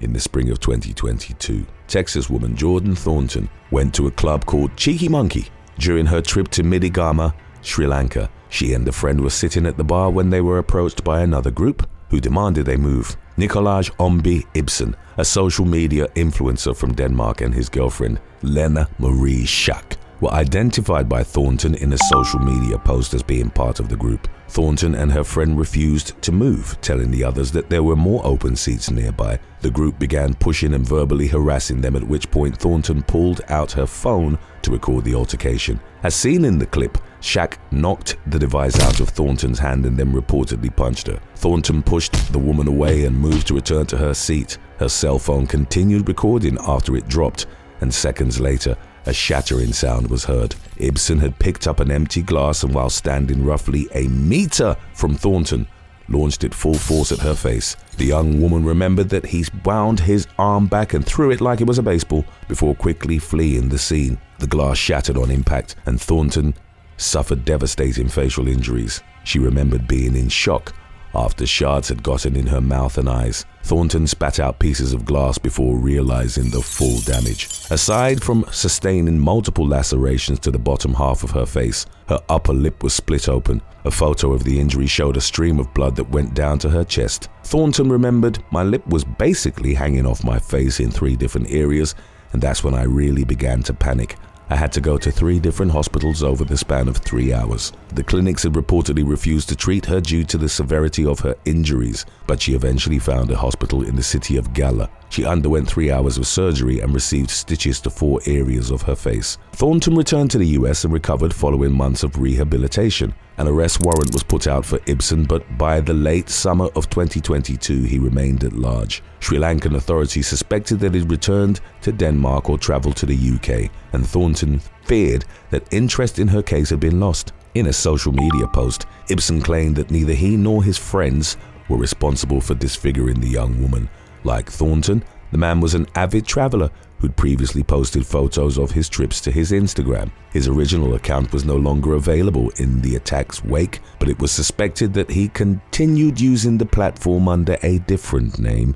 In the spring of 2022, Texas woman Jordan Thornton went to a club called Cheeky Monkey. During her trip to Midigama, Sri Lanka, she and a friend were sitting at the bar when they were approached by another group who demanded they move. Nikolaj Omby Ibsen, a social media influencer from Denmark, and his girlfriend, Lena Marie Schack, were identified by Thornton in a social media post as being part of the group. Thornton and her friend refused to move, telling the others that there were more open seats nearby. The group began pushing and verbally harassing them, at which point Thornton pulled out her phone to record the altercation. As seen in the clip, Schack knocked the device out of Thornton's hand and then reportedly punched her. Thornton pushed the woman away and moved to return to her seat. Her cell phone continued recording after it dropped, and seconds later, a shattering sound was heard. Ibsen had picked up an empty glass and, while standing roughly a meter from Thornton, launched it full force at her face. The young woman remembered that he wound his arm back and threw it like it was a baseball before quickly fleeing the scene. The glass shattered on impact and Thornton suffered devastating facial injuries. She remembered being in shock after shards had gotten in her mouth and eyes. Thornton spat out pieces of glass before realizing the full damage. Aside from sustaining multiple lacerations to the bottom half of her face, her upper lip was split open. A photo of the injury showed a stream of blood that went down to her chest. Thornton remembered, "My lip was basically hanging off my face in 3 different areas, and that's when I really began to panic. I had to go to 3 different hospitals over the span of 3 hours. The clinics had reportedly refused to treat her due to the severity of her injuries, but she eventually found a hospital in the city of Gala. She underwent 3 hours of surgery and received stitches to 4 areas of her face." Thornton returned to the US and recovered following months of rehabilitation. An arrest warrant was put out for Ibsen, but by the late summer of 2022, he remained at large. Sri Lankan authorities suspected that he'd returned to Denmark or traveled to the UK, and Thornton feared that interest in her case had been lost. In a social media post, Ibsen claimed that neither he nor his friends were responsible for disfiguring the young woman. Like Thornton, the man was an avid traveler who'd previously posted photos of his trips to his Instagram. His original account was no longer available in the attack's wake, but it was suspected that he continued using the platform under a different name.